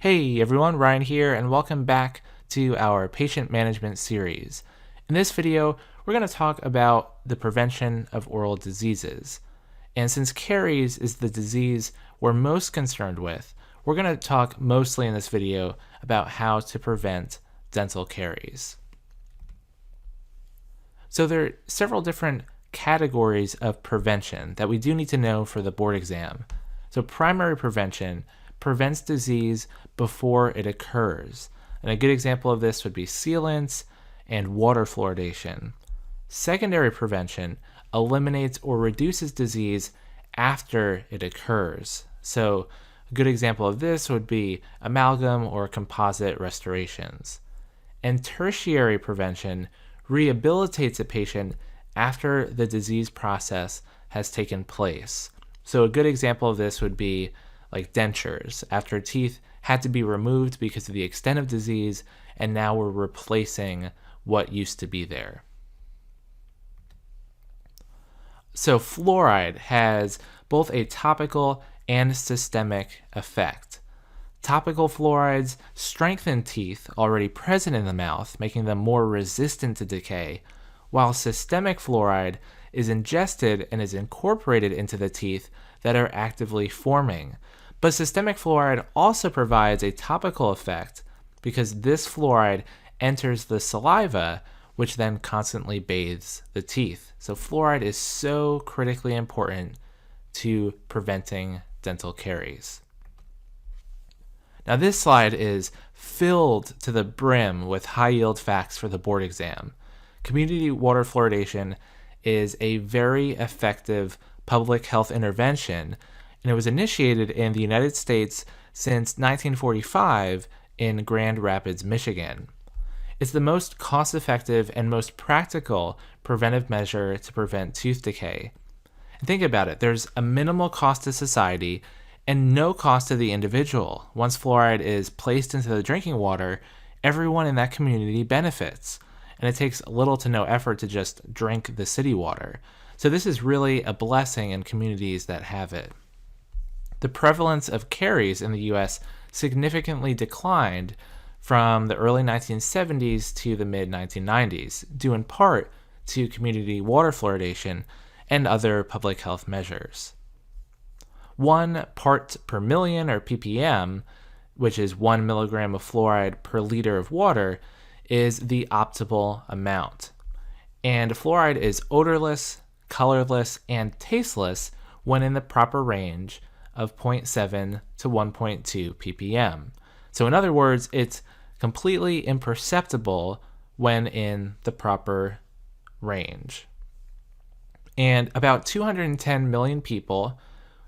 Hey everyone, Ryan here, and welcome back to our patient management series. In this video, we're going to talk about the prevention of oral diseases. And since caries is the disease we're most concerned with, we're going to talk mostly in this video about how to prevent dental caries. So there are several different categories of prevention that we do need to know for the board exam. So primary prevention prevents disease before it occurs. And a good example of this would be sealants and water fluoridation. Secondary prevention eliminates or reduces disease after it occurs. So a good example of this would be amalgam or composite restorations. And tertiary prevention rehabilitates a patient after the disease process has taken place. So a good example of this would be like dentures, after teeth had to be removed because of the extent of disease, and now we're replacing what used to be there. So fluoride has both a topical and systemic effect. Topical fluorides strengthen teeth already present in the mouth, making them more resistant to decay, while systemic fluoride is ingested and is incorporated into the teeth that are actively forming. But systemic fluoride also provides a topical effect because this fluoride enters the saliva, which then constantly bathes the teeth. So fluoride is so critically important to preventing dental caries. Now this slide is filled to the brim with high-yield facts for the board exam. Community water fluoridation is a very effective public health intervention, and it was initiated in the United States since 1945 in Grand Rapids, Michigan. It's the most cost-effective and most practical preventive measure to prevent tooth decay. And think about it, there's a minimal cost to society and no cost to the individual. Once fluoride is placed into the drinking water, everyone in that community benefits, and it takes little to no effort to just drink the city water. So this is really a blessing in communities that have it. The prevalence of caries in the US significantly declined from the early 1970s to the mid-1990s, due in part to community water fluoridation and other public health measures. 1 part per million, or ppm, which is 1 milligram of fluoride per liter of water, is the optimal amount. And fluoride is odorless, colorless, and tasteless when in the proper range of 0.7 to 1.2 ppm. So in other words, it's completely imperceptible when in the proper range. And about 210 million people,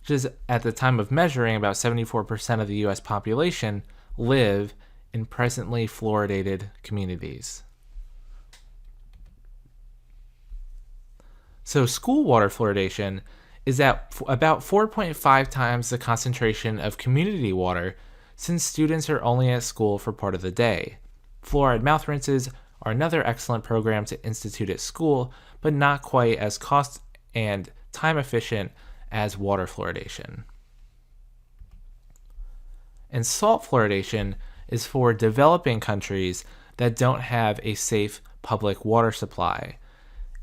which is at the time of measuring about 74% of the US population, live in presently fluoridated communities. So school water fluoridation is at about 4.5 times the concentration of community water, since students are only at school for part of the day. Fluoride mouth rinses are another excellent program to institute at school, but not quite as cost and time efficient as water fluoridation. And salt fluoridation is for developing countries that don't have a safe public water supply.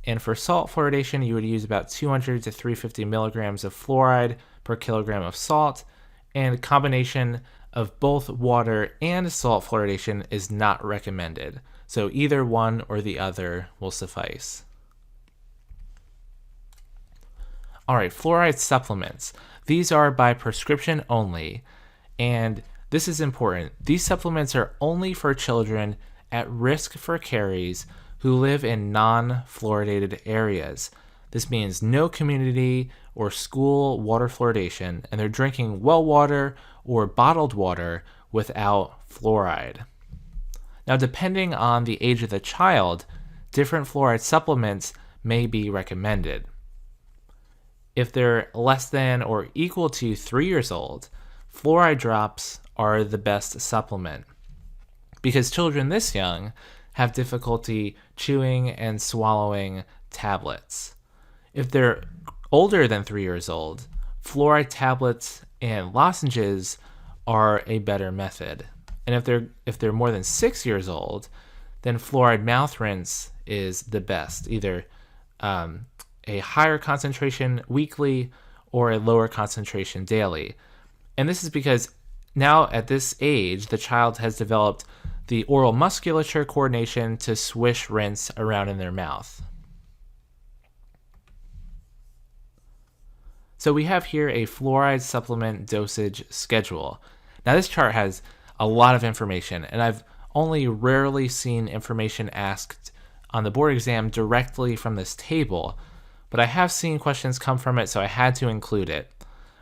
And for salt fluoridation, you would use about 200 to 350 milligrams of fluoride per kilogram of salt, and combination of both water and salt fluoridation is not recommended. So either one or the other will suffice. All right, fluoride supplements. These are by prescription only, and this is important. These supplements are only for children at risk for caries who live in non-fluoridated areas. This means no community or school water fluoridation, and they're drinking well water or bottled water without fluoride. Now, depending on the age of the child, different fluoride supplements may be recommended. If they're less than or equal to 3 years old, fluoride drops are the best supplement, because children this young have difficulty chewing and swallowing tablets. If they're older than 3 years old, fluoride tablets and lozenges are a better method. And if they're more than 6 years old, then fluoride mouth rinse is the best, either a higher concentration weekly or a lower concentration daily. And this is because now at this age, the child has developed the oral musculature coordination to swish rinse around in their mouth. So we have here a fluoride supplement dosage schedule. Now this chart has a lot of information, and I've only rarely seen information asked on the board exam directly from this table, but I have seen questions come from it, so I had to include it.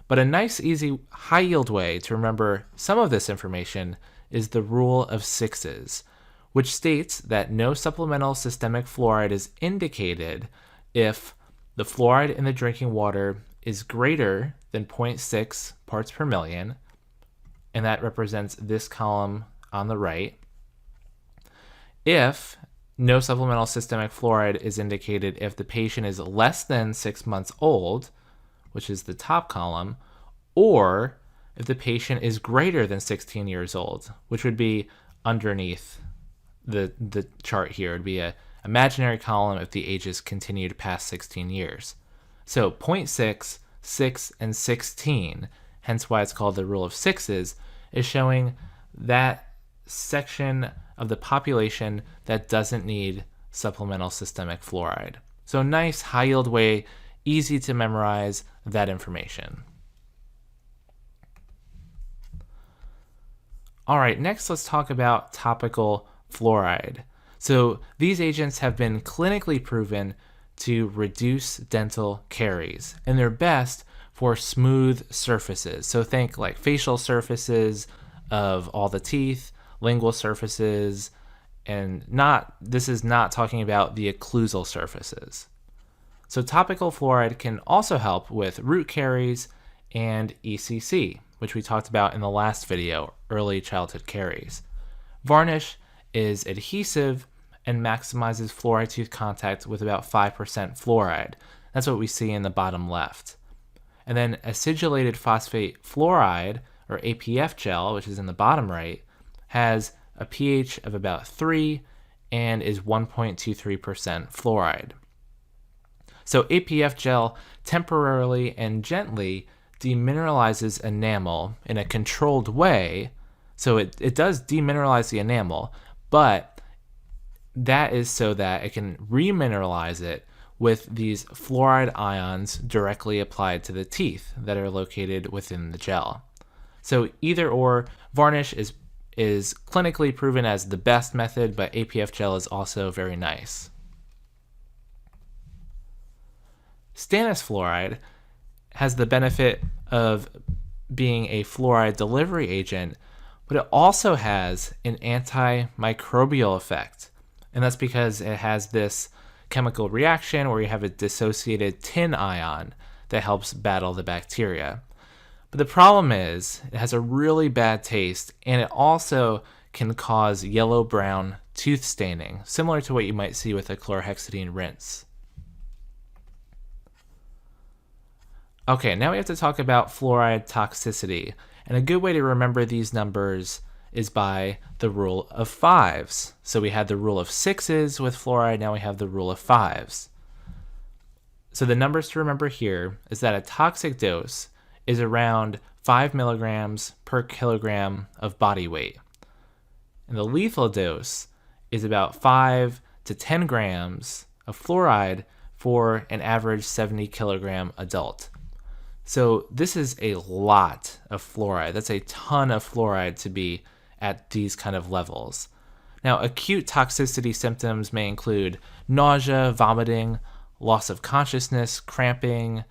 But a nice, easy, high-yield way to remember some of this information is the rule of sixes, which states that no supplemental systemic fluoride is indicated if the fluoride in the drinking water is greater than 0.6 parts per million, and that represents this column on the right. If no supplemental systemic fluoride is indicated if the patient is less than 6 months old, which is the top column, or if the patient is greater than 16 years old, which would be underneath the chart here. It would be an imaginary column if the ages continued past 16 years. So 0.6, 6, and 16, hence why it's called the rule of sixes, is showing that section of the population that doesn't need supplemental systemic fluoride. So nice, high-yield way, easy to memorize that information. All right, next let's talk about topical fluoride. So these agents have been clinically proven to reduce dental caries, and they're best for smooth surfaces. So think like facial surfaces of all the teeth, lingual surfaces, and this is not talking about the occlusal surfaces. So topical fluoride can also help with root caries and ECC, which we talked about in the last video, early childhood caries. Varnish is adhesive and maximizes fluoride tooth contact with about 5% fluoride. That's what we see in the bottom left. And then acidulated phosphate fluoride, or APF gel, which is in the bottom right, has a pH of about 3 and is 1.23% fluoride. So APF gel temporarily and gently demineralizes enamel in a controlled way. So it does demineralize the enamel, but that is so that it can remineralize it with these fluoride ions directly applied to the teeth that are located within the gel. So either or, varnish is clinically proven as the best method, but APF gel is also very nice. Stannous fluoride has the benefit of being a fluoride delivery agent, but it also has an antimicrobial effect. And that's because it has this chemical reaction where you have a dissociated tin ion that helps battle the bacteria. But the problem is it has a really bad taste, and it also can cause yellow-brown tooth staining, similar to what you might see with a chlorhexidine rinse. Okay, now we have to talk about fluoride toxicity, and a good way to remember these numbers is by the rule of fives. So we had the rule of sixes with fluoride, now we have the rule of fives. So the numbers to remember here is that a toxic dose is around 5 milligrams per kilogram of body weight. And the lethal dose is about 5 to 10 grams of fluoride for an average 70 kilogram adult. So this is a lot of fluoride. That's a ton of fluoride to be at these kind of levels. Now, acute toxicity symptoms may include nausea, vomiting, loss of consciousness, cramping,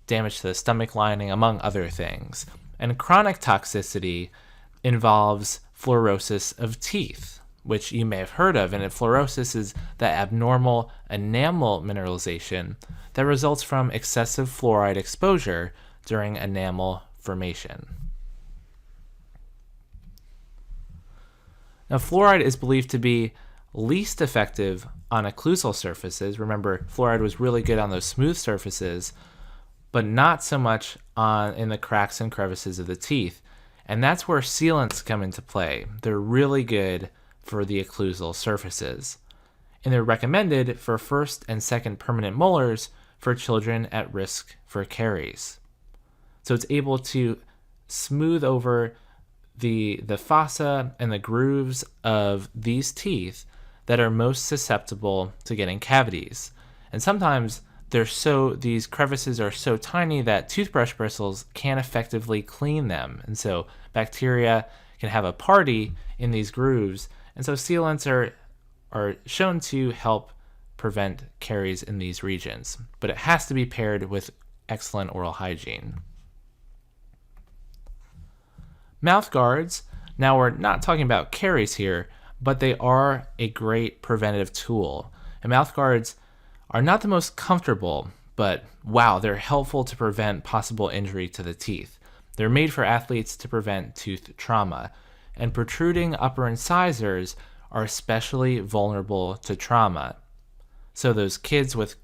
damage to the stomach lining, among other things. And chronic toxicity involves fluorosis of teeth, which you may have heard of. And fluorosis is that abnormal enamel mineralization that results from excessive fluoride exposure during enamel formation. Now, fluoride is believed to be least effective on occlusal surfaces. Remember, fluoride was really good on those smooth surfaces, but not so much in the cracks and crevices of the teeth. And that's where sealants come into play. They're really good for the occlusal surfaces. And they're recommended for first and second permanent molars for children at risk for caries. So it's able to smooth over the fossa and the grooves of these teeth that are most susceptible to getting cavities. And sometimes these crevices are so tiny that toothbrush bristles can't effectively clean them. And so bacteria can have a party in these grooves. And so sealants are shown to help prevent caries in these regions. But it has to be paired with excellent oral hygiene. Mouth guards, now we're not talking about caries here, but they are a great preventative tool. And mouth guards are not the most comfortable, but wow, they're helpful to prevent possible injury to the teeth. They're made for athletes to prevent tooth trauma, and protruding upper incisors are especially vulnerable to trauma. So those kids with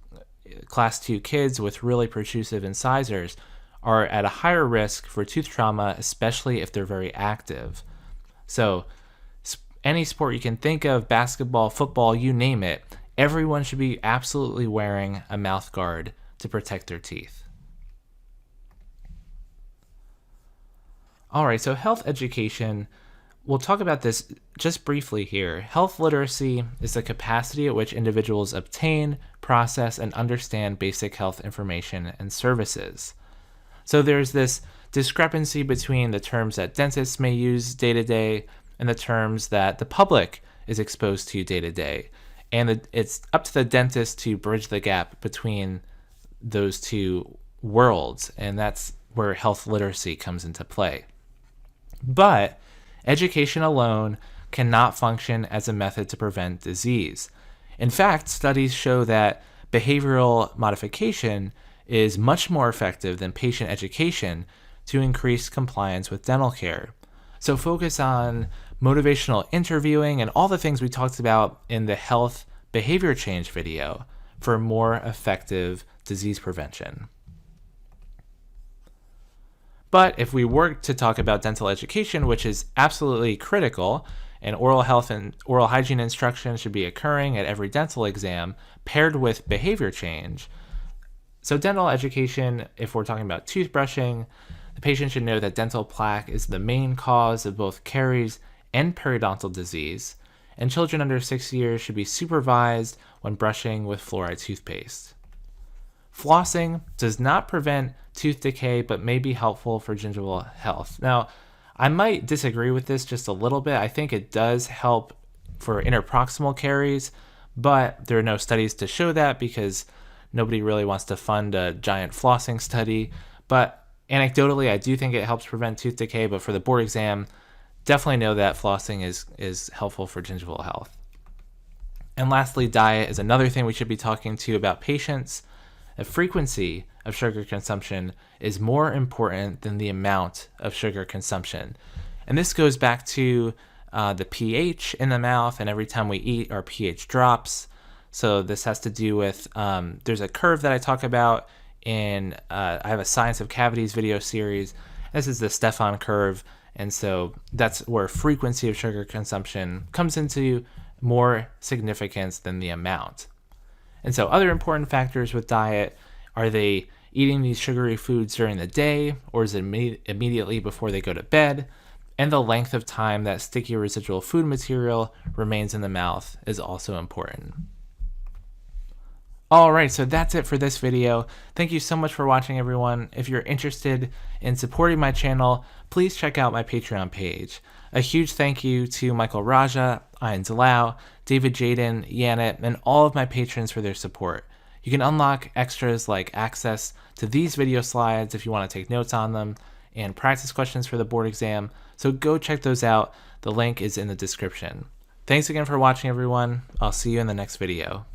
class 2 kids with really protrusive incisors are at a higher risk for tooth trauma, especially if they're very active. So any sport you can think of, basketball, football, you name it, everyone should be absolutely wearing a mouth guard to protect their teeth. All right, so health education, we'll talk about this just briefly here. Health literacy is the capacity at which individuals obtain, process, and understand basic health information and services. So there's this discrepancy between the terms that dentists may use day to day and the terms that the public is exposed to day to day. And it's up to the dentist to bridge the gap between those two worlds, and that's where health literacy comes into play. But education alone cannot function as a method to prevent disease. In fact, studies show that behavioral modification is much more effective than patient education to increase compliance with dental care. So focus on motivational interviewing and all the things we talked about in the health behavior change video for more effective disease prevention. But if we were to talk about dental education, which is absolutely critical, and oral health and oral hygiene instruction should be occurring at every dental exam paired with behavior change. So dental education, if we're talking about toothbrushing, the patient should know that dental plaque is the main cause of both caries and periodontal disease, and children under 6 years should be supervised when brushing with fluoride toothpaste. Flossing does not prevent tooth decay, but may be helpful for gingival health. Now, I might disagree with this just a little bit. I think it does help for interproximal caries, but there are no studies to show that because nobody really wants to fund a giant flossing study. But anecdotally, I do think it helps prevent tooth decay, but for the board exam, definitely know that flossing is helpful for gingival health. And lastly, diet is another thing we should be talking to about patients. The frequency of sugar consumption is more important than the amount of sugar consumption. And this goes back to the pH in the mouth, and every time we eat, our pH drops. So this has to do with, there's a curve that I talk about in, I have a Science of Cavities video series. This is the Stefan curve. And so that's where frequency of sugar consumption comes into more significance than the amount. And so other important factors with diet, are they eating these sugary foods during the day, or is it immediately before they go to bed? And the length of time that sticky residual food material remains in the mouth is also important. Alright, so that's it for this video. Thank you so much for watching, everyone. If you're interested in supporting my channel, please check out my Patreon page. A huge thank you to Michael Raja, Ian Delau, David Jaden, Yanet, and all of my patrons for their support. You can unlock extras like access to these video slides if you want to take notes on them, and practice questions for the board exam, so go check those out. The link is in the description. Thanks again for watching, everyone. I'll see you in the next video.